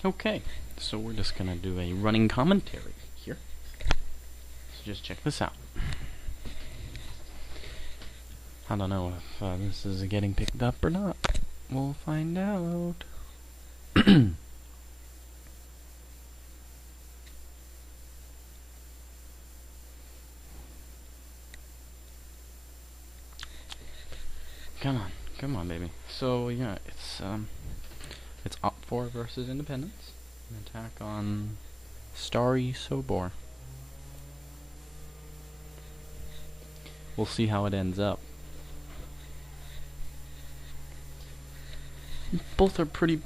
Okay, so we're just gonna do a running commentary here. So just check this out. I don't know if this is getting picked up or not. We'll find out. Come on, baby. So yeah, it's Opfor versus Independence. An attack on Starry Sobor. We'll see how it ends up. Both are pretty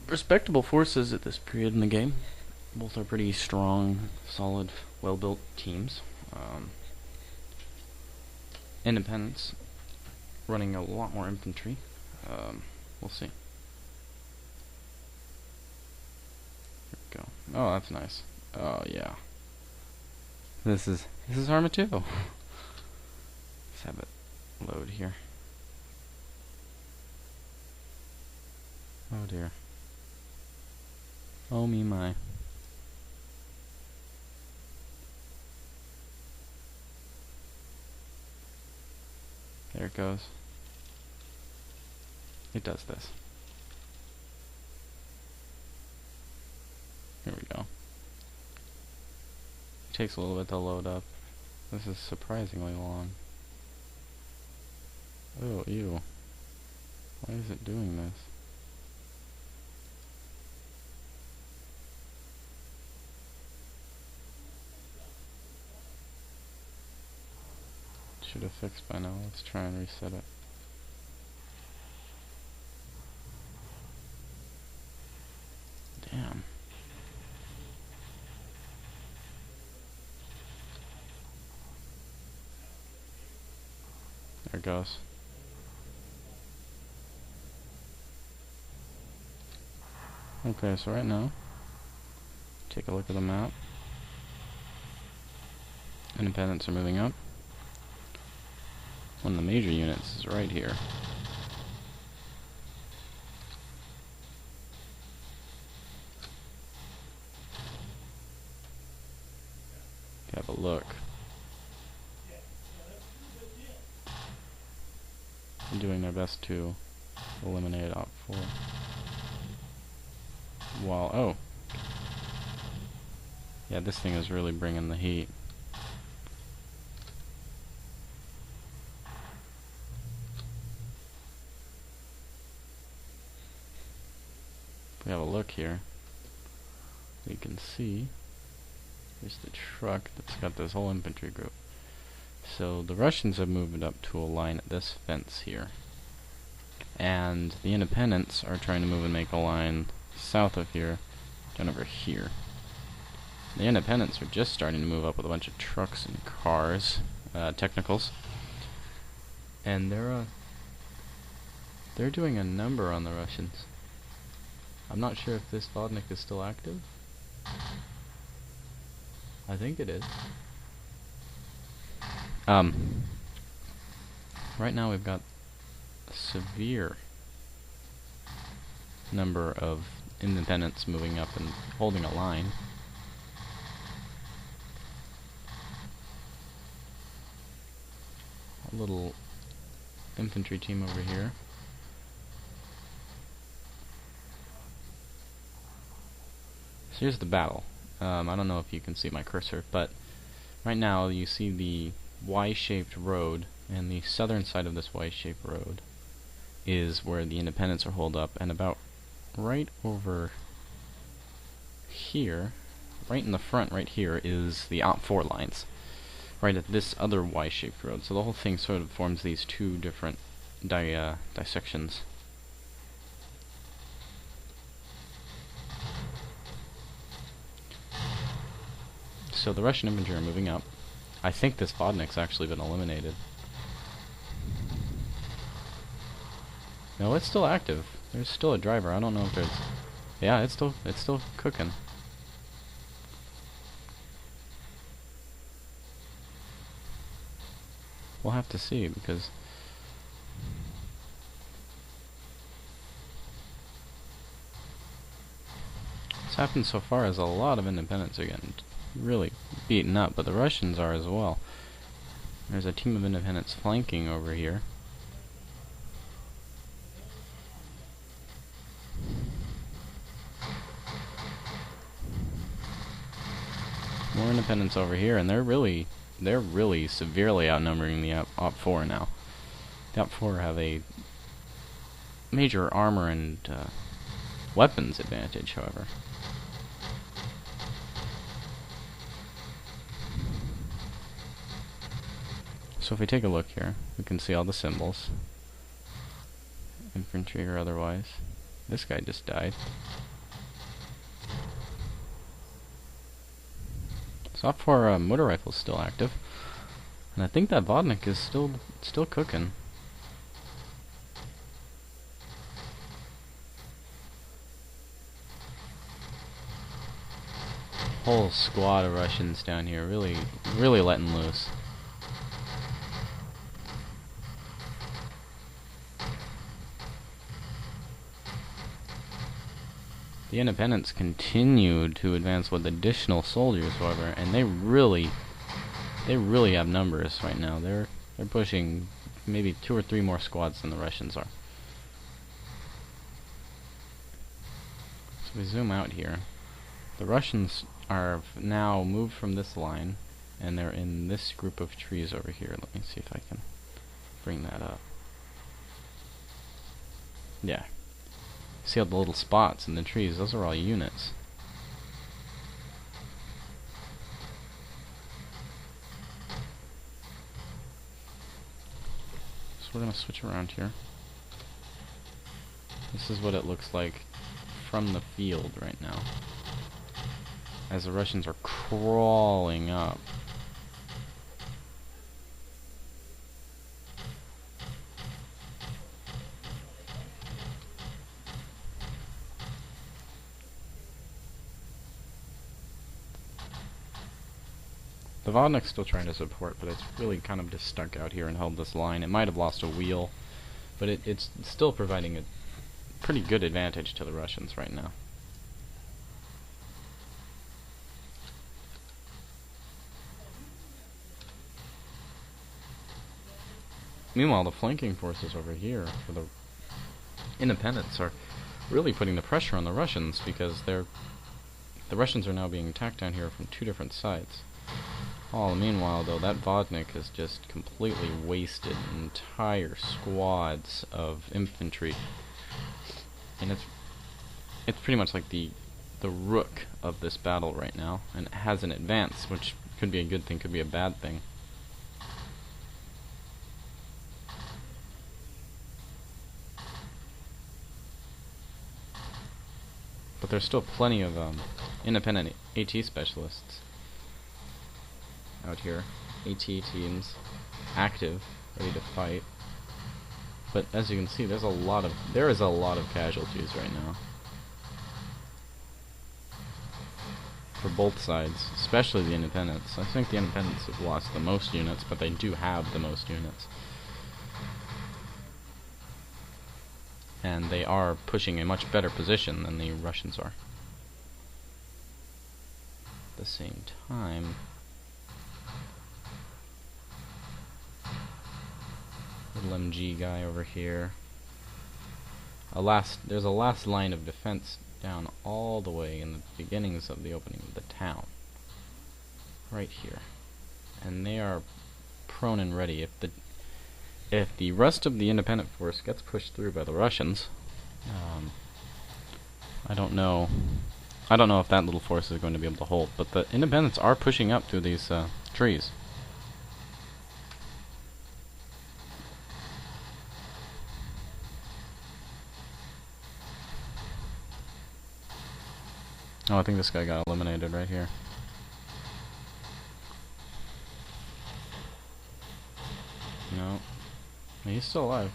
respectable forces at this period in the game. Both are pretty strong, solid, well-built teams. Independence running a lot more infantry. We'll see. Here we go. Oh, that's nice. Oh yeah. This is Arma 2. Let's have it load here. Oh dear. Oh me my. There it goes. It does this. Here we go. It takes a little bit to load up. This is surprisingly long. Oh, ew. Why is it doing this? Should have fixed by now. Let's try and reset it. Damn. There it goes. Okay, so right now, take a look at the map. Independents are moving up. One of the major units is right here. Have a look. They're doing their best to eliminate Opfor. While, oh. Yeah, this thing is really bringing the heat. If we have a look here, we can see there's the truck that's got this whole infantry group. So the Russians have moved up to a line at this fence here. And the Independents are trying to move and make a line south of here, down over here. The Independents are just starting to move up with a bunch of trucks and cars, technicals. And they're doing a number on the Russians. I'm not sure if this Vodnik is still active. I think it is. Right now we've got a severe number of Independents moving up and holding a line. A little infantry team over here. So here's the battle. I don't know if you can see my cursor, but right now you see the Y-shaped road, and the southern side of this Y-shaped road is where the Independents are holed up, and about right over here, right in the front right here, is the Opfor lines, right at this other Y-shaped road. So the whole thing sort of forms these two different dissections. So the Russian infantry are moving up. I think this Vodnik's actually been eliminated. No, it's still active. There's still a driver. I don't know if there's... Yeah, it's still cooking. We'll have to see, because... What's happened so far is a lot of independents are getting really beaten up, but the Russians are as well. There's a team of independents flanking over here. More independents over here, and they're really severely outnumbering the Opfor now. The Opfor have a major armor and weapons advantage, however. So if we take a look here, we can see all the symbols. Infantry or otherwise. This guy just died. So Opfor motor rifle's still active. And I think that Vodnik is still cooking. Whole squad of Russians down here, really letting loose. The independents continue to advance with additional soldiers, however, and they really have numbers right now. They're pushing maybe 2 or 3 more squads than the Russians are. So we zoom out here. The Russians are now moved from this line, and they're in this group of trees over here. Let me see if I can bring that up. Yeah. See all the little spots in the trees? Those are all units. So we're going to switch around here. This is what it looks like from the field right now, as the Russians are crawling up. The Vodnik's still trying to support, but it's really kind of just stuck out here and held this line. It might have lost a wheel, but it's still providing a pretty good advantage to the Russians right now. Meanwhile, the flanking forces over here for the independents are really putting the pressure on the Russians, because the Russians are now being attacked down here from 2 different sides. All the meanwhile, though, that Vodnik has just completely wasted entire squads of infantry, and it's pretty much like the rook of this battle right now, and it has an advance, which could be a good thing, could be a bad thing. But there's still plenty of independent AT specialists out here. AT teams active, ready to fight. But as you can see, there is a lot of casualties right now for both sides, especially the independents. I think the independents have lost the most units, but they do have the most units. And they are pushing a much better position than the Russians are. At the same time, little MG guy over here. There's a last line of defense down all the way in the beginnings of the opening of the town. Right here. And they are prone and ready. If the rest of the independent force gets pushed through by the Russians, I don't know if that little force is going to be able to hold, but the independents are pushing up through these trees. Oh, I think this guy got eliminated right here. No. He's still alive.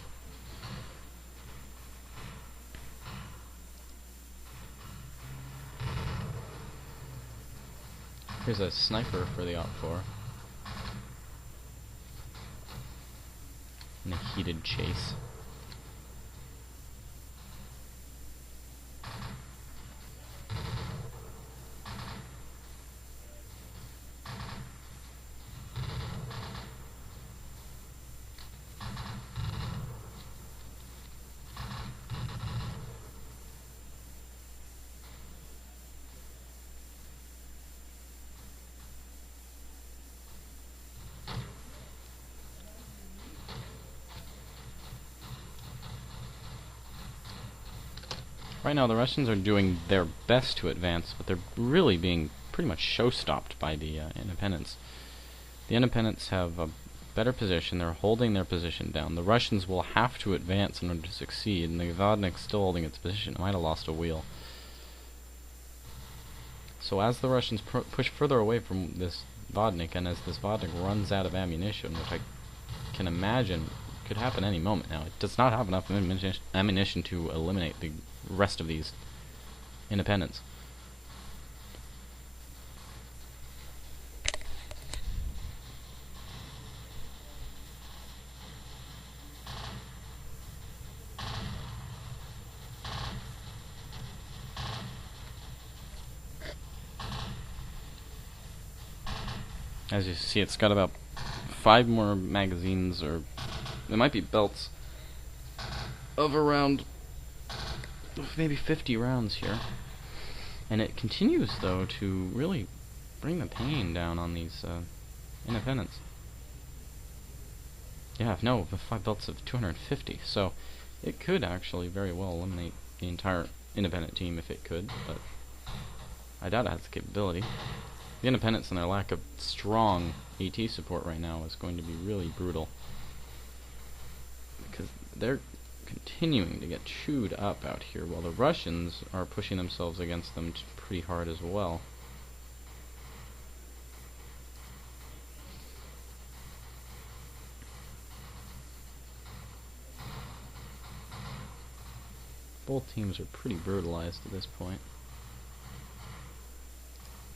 Here's a sniper for the Opfor in a heated chase. Right now the Russians are doing their best to advance, but they're really being pretty much show-stopped by the independents. The independents have a better position, they're holding their position down. The Russians will have to advance in order to succeed, and the Vodnik's still holding its position. It might have lost a wheel. So as the Russians push further away from this Vodnik, and as this Vodnik runs out of ammunition, which I can imagine could happen any moment now, it does not have enough ammunition to eliminate the rest of these independents. As you see, it's got about 5 more magazines, or it might be belts, of around maybe 50 rounds here. And it continues, though, to really bring the pain down on these independents. Yeah, no, the 5 belts of 250, so it could actually very well eliminate the entire independent team if it could, but I doubt it has the capability. The independents and their lack of strong AT support right now is going to be really brutal, because they're continuing to get chewed up out here, while the Russians are pushing themselves against them pretty hard as well. Both teams are pretty brutalized at this point.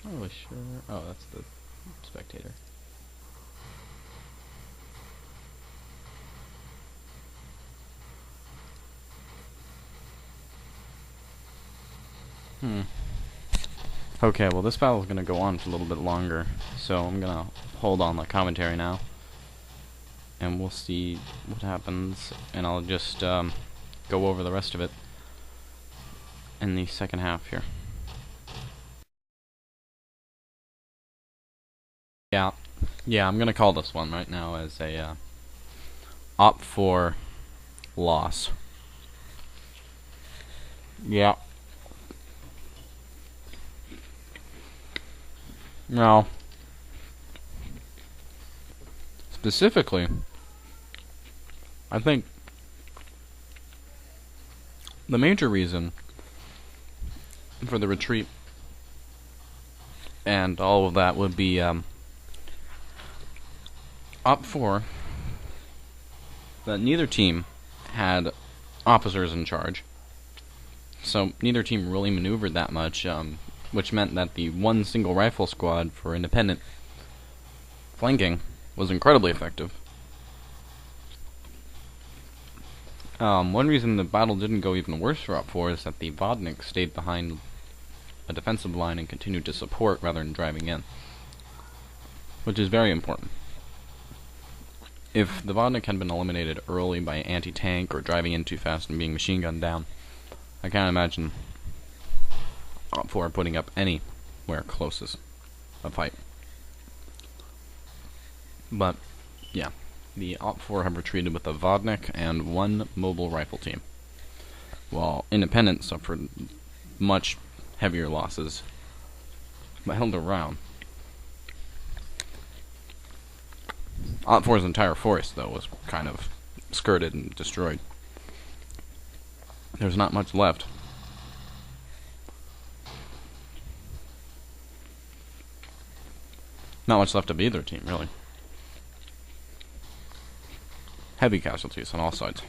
Not really sure. Oh, that's the spectator. Okay, well this battle is going to go on for a little bit longer, so I'm going to hold on the commentary now, and we'll see what happens, and I'll just go over the rest of it in the second half here. Yeah, I'm gonna call this one right now as a Opfor loss. Yeah. Now, specifically, I think the major reason for the retreat and all of that would be Opfor, that neither team had officers in charge, so neither team really maneuvered that much, which meant that the one single rifle squad for independent flanking was incredibly effective. One reason the battle didn't go even worse for Opfor is that the Vodnik stayed behind a defensive line and continued to support rather than driving in, which is very important. If the Vodnik had been eliminated early by anti-tank or driving in too fast and being machine gunned down, I can't imagine Opfor putting up anywhere close as a fight. But, yeah, the Opfor have retreated with a Vodnik and one mobile rifle team, while independents suffered much heavier losses, but held around. Opfor's entire force, though, was kind of skirted and destroyed. There's not much left. Not much left of either team, really. Heavy casualties on all sides.